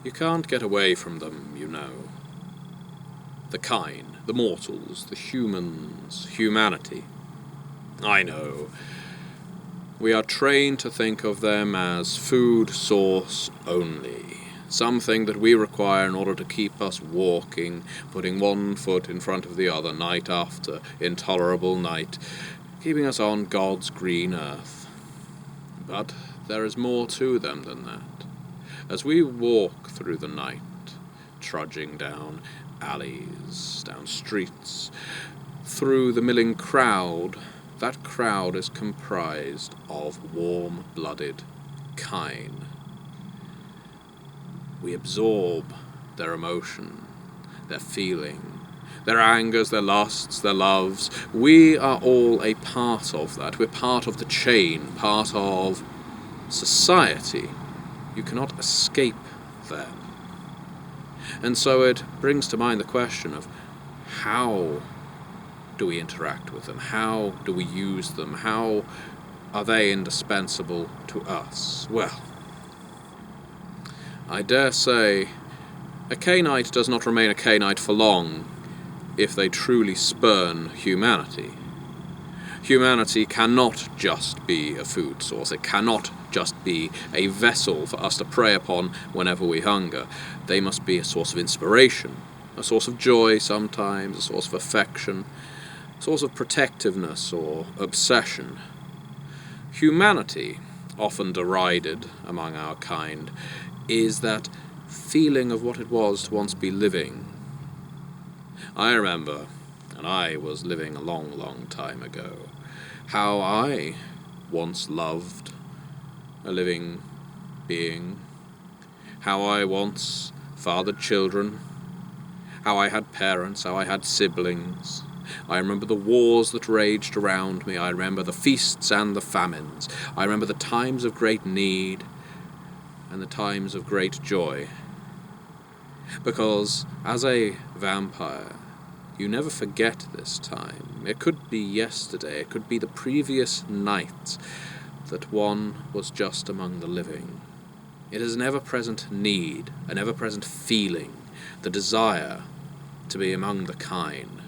You can't get away from them, you know. The kind, the mortals, the humans, humanity. I know. We are trained to think of them as food source only. Something that we require in order to keep us walking, putting one foot in front of the other night after intolerable night, keeping us on God's green earth. But there is more to them than that. As we walk through the night, trudging down alleys, down streets, through the milling crowd, that crowd is comprised of warm-blooded kine. We absorb their emotion, their feeling, their angers, their lusts, their loves. We are all a part of that. We're part of the chain, part of society. You cannot escape them. And so it brings to mind the question of how do we interact with them? How do we use them? How are they indispensable to us? Well, I dare say a Cainite does not remain a Cainite for long if they truly spurn humanity. Humanity cannot just be a food source. It cannot just be a vessel for us to prey upon whenever we hunger. They must be a source of inspiration, a source of joy sometimes, a source of affection, a source of protectiveness or obsession. Humanity, often derided among our kind, is that feeling of what it was to once be living. I remember, and I was living a long, long time ago, how I once loved a living being, how I once fathered children, how I had parents, how I had siblings. I remember the wars that raged around me. I remember the feasts and the famines. I remember the times of great need and the times of great joy. Because as a vampire, you never forget this time. It could be yesterday, it could be the previous night that one was just among the living. It is an ever-present need, an ever-present feeling, the desire to be among the kine.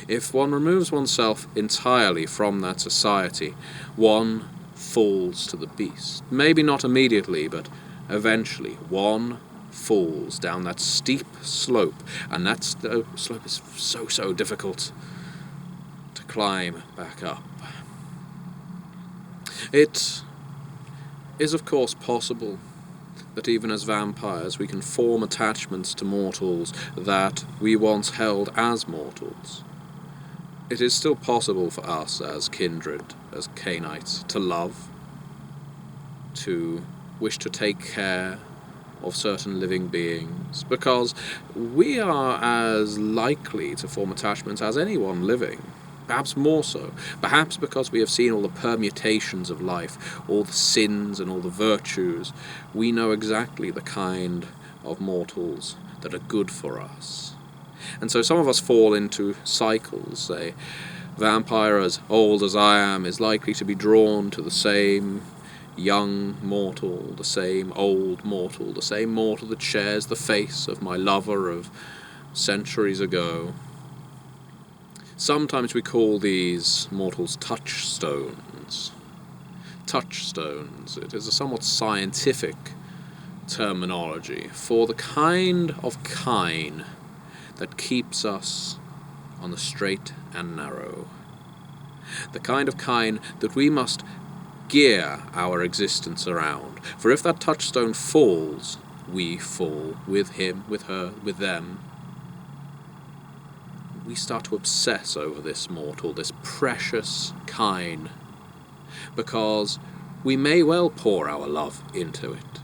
If one removes oneself entirely from that society, one falls to the beast. Maybe not immediately, but eventually one falls down that steep slope, and that slope is so difficult to climb back up. It is of course possible that even as vampires we can form attachments to mortals that we once held as mortals. It is still possible for us as kindred, as Cainites, to love, to wish to take care of certain living beings, because we are as likely to form attachments as anyone living, perhaps more so, perhaps because we have seen all the permutations of life, all the sins and all the virtues. We know exactly the kind of mortals that are good for us. And so some of us fall into cycles. A vampire as old as I am is likely to be drawn to the same young mortal, the same old mortal, the same mortal that shares the face of my lover of centuries ago. Sometimes we call these mortals touchstones. Touchstones. It is a somewhat scientific terminology for the kind of kine that keeps us on the straight and narrow. The kind of kine that we must gear our existence around. For if that touchstone falls, we fall with him, with her, with them. We start to obsess over this mortal, this precious kine, because we may well pour our love into it.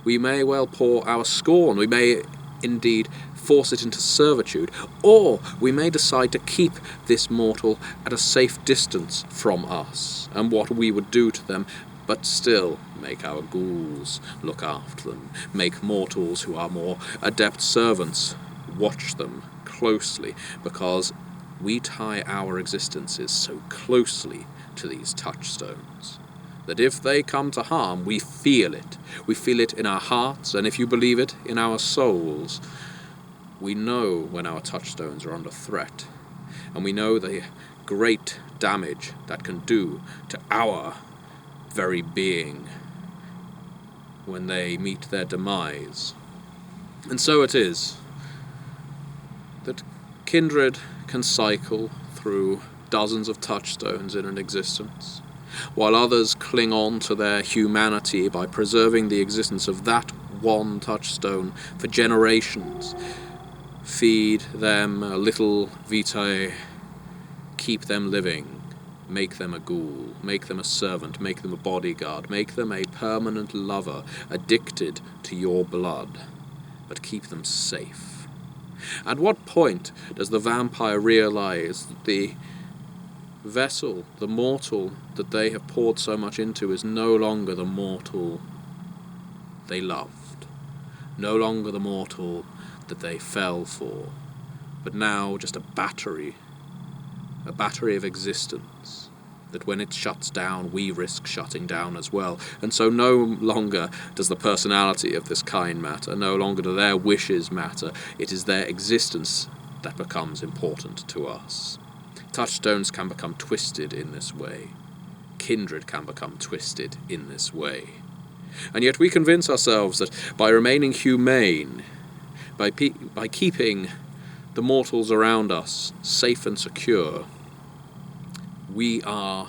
We may well pour our scorn. We may indeed force it into servitude, or we may decide to keep this mortal at a safe distance from us and what we would do to them, but still make our ghouls look after them, make mortals who are more adept servants watch them closely, because we tie our existences so closely to these touchstones. that if they come to harm, we feel it. We feel it in our hearts, and if you believe it, in our souls. We know when our touchstones are under threat, and we know the great damage that can do to our very being when they meet their demise. And so it is that kindred can cycle through dozens of touchstones in an existence, while others cling on to their humanity by preserving the existence of that one touchstone for generations. Feed them a little vitae, keep them living, make them a ghoul, make them a servant, make them a bodyguard, make them a permanent lover, addicted to your blood, but keep them safe. At what point does the vampire realize that the vessel, the mortal that they have poured so much into is no longer the mortal they loved, no longer the mortal that they fell for, but now just a battery of existence, that when it shuts down, we risk shutting down as well. And so no longer does the personality of this kind matter, no longer do their wishes matter, it is their existence that becomes important to us. Touchstones can become twisted in this way. Kindred can become twisted in this way. And yet we convince ourselves that by remaining humane, by keeping the mortals around us safe and secure, we are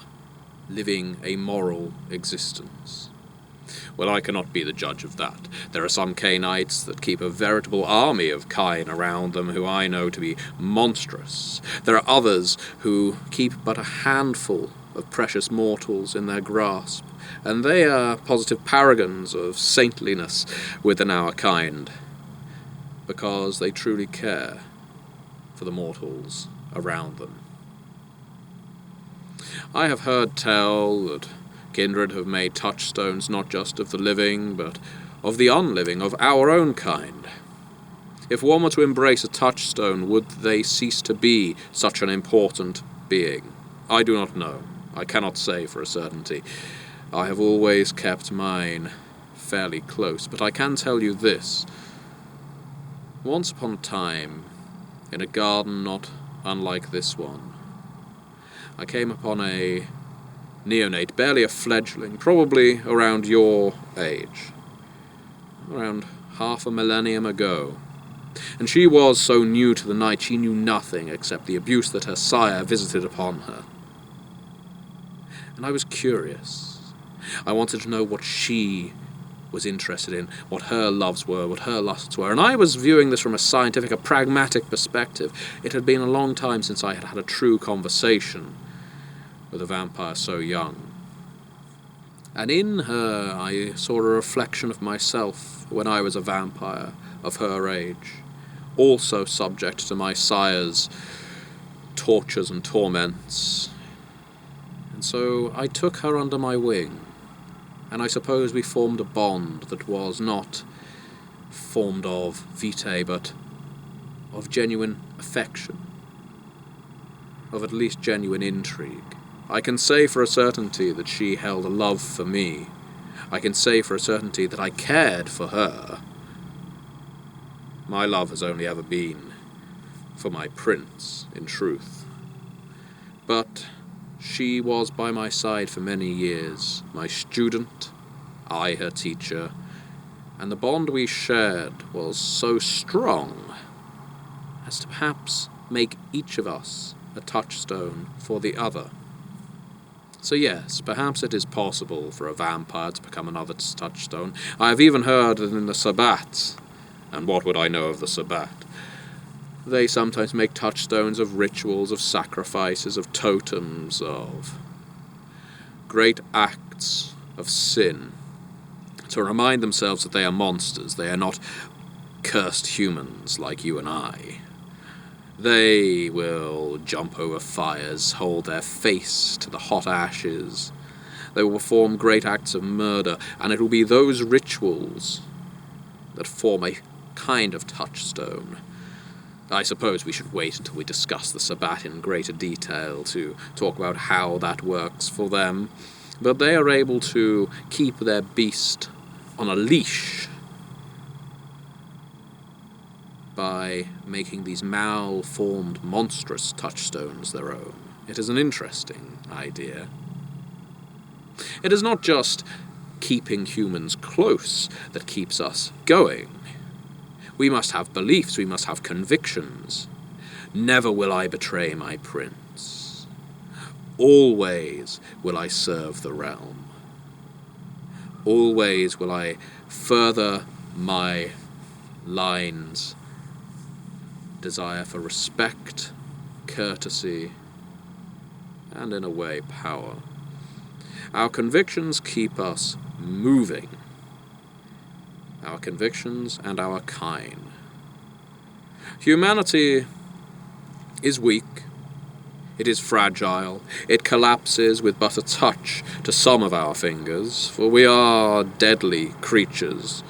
living a moral existence. Well, I cannot be the judge of that. There are some Cainites that keep a veritable army of kine around them who I know to be monstrous. There are others who keep but a handful of precious mortals in their grasp, and they are positive paragons of saintliness within our kind, because they truly care for the mortals around them. I have heard tell that kindred have made touchstones not just of the living, but of the unliving, of our own kind. If one were to embrace a touchstone, would they cease to be such an important being? I do not know. I cannot say for a certainty. I have always kept mine fairly close, but I can tell you this. Once upon a time, in a garden not unlike this one, I came upon a neonate, barely a fledgling, probably around your age, around half a millennium ago. And she was so new to the night she knew nothing except the abuse that her sire visited upon her. And I was curious. I wanted to know what she was interested in, what her loves were, what her lusts were, and I was viewing this from a scientific, a pragmatic perspective. It had been a long time since I had had a true conversation with a vampire so young. And in her I saw a reflection of myself when I was a vampire of her age, also subject to my sire's tortures and torments. And so I took her under my wing, and I suppose we formed a bond that was not formed of vitae, but of genuine affection, of at least genuine intrigue. I can say for a certainty that she held a love for me. I can say for a certainty that I cared for her. My love has only ever been for my prince, in truth. But she was by my side for many years, my student, I her teacher, and the bond we shared was so strong as to perhaps make each of us a touchstone for the other. So yes, perhaps it is possible for a vampire to become another's touchstone. I have even heard that in the Sabbat, and what would I know of the Sabbat, they sometimes make touchstones of rituals, of sacrifices, of totems, of great acts of sin, to remind themselves that they are monsters, they are not cursed humans like you and I. They will jump over fires, hold their face to the hot ashes. They will perform great acts of murder, and it will be those rituals that form a kind of touchstone. I suppose we should wait until we discuss the Sabbat in greater detail to talk about how that works for them. but they are able to keep their beast on a leash by making these malformed, monstrous touchstones their own. It is an interesting idea. It is not just keeping humans close that keeps us going. We must have beliefs, we must have convictions. Never will I betray my prince. Always will I serve the realm. Always will I further my line's desire for respect, courtesy, and in a way, power. Our convictions keep us moving. Our convictions and our kind. Humanity is weak. It is fragile. It collapses with but a touch to some of our fingers, for we are deadly creatures.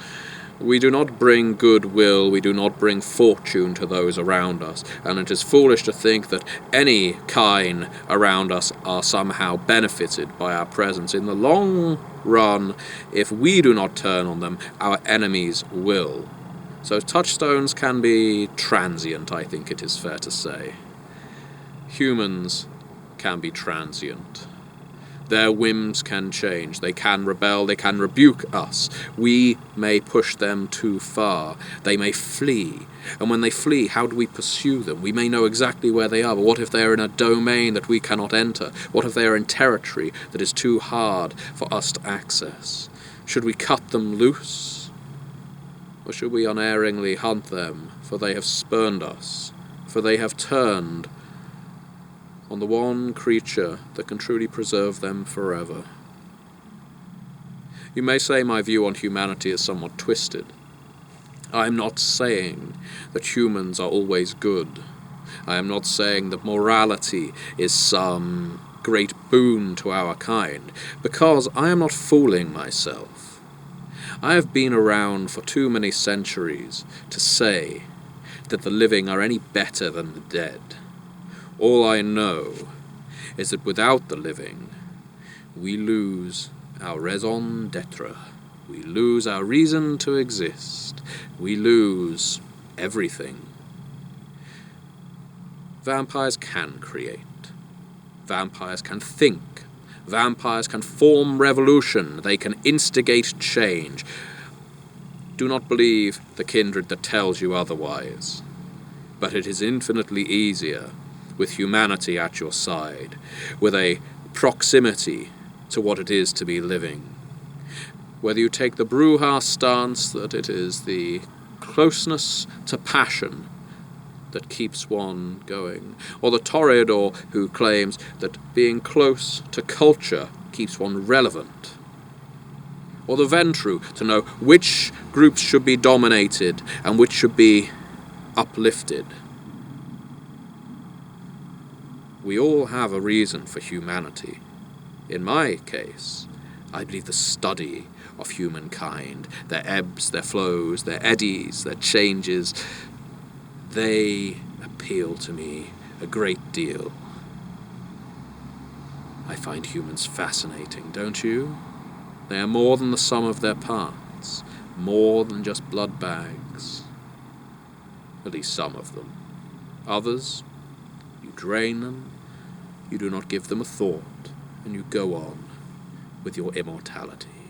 We do not bring goodwill, we do not bring fortune to those around us, and it is foolish to think that any kind around us are somehow benefited by our presence. In the long run, if we do not turn on them, our enemies will. So touchstones can be transient, I think it is fair to say. Humans can be transient. Their whims can change. They can rebel. They can rebuke us. We may push them too far. They may flee. And when they flee, how do we pursue them? We may know exactly where they are, but what if they are in a domain that we cannot enter? What if they are in territory that is too hard for us to access? Should we cut them loose? Or should we unerringly hunt them, for they have spurned us, for they have turned on the one creature that can truly preserve them forever? You may say my view on humanity is somewhat twisted. I am not saying that humans are always good. I am not saying that morality is some great boon to our kind, because I am not fooling myself. I have been around for too many centuries to say that the living are any better than the dead. All I know is that without the living, we lose our raison d'être. We lose our reason to exist. We lose everything. Vampires can create. Vampires can think. Vampires can form revolution. They can instigate change. Do not believe the kindred that tells you otherwise. But it is infinitely easier with humanity at your side, with a proximity to what it is to be living. Whether you take the Bruja stance that it is the closeness to passion that keeps one going, or the Toreador who claims that being close to culture keeps one relevant, or the Ventru to know which groups should be dominated and which should be uplifted. We all have a reason for humanity. In my case, I believe the study of humankind, their ebbs, their flows, their eddies, their changes, they appeal to me a great deal. I find humans fascinating, don't you? They are more than the sum of their parts, more than just blood bags. At least some of them. Others, you drain them, you do not give them a thought, and you go on with your immortality.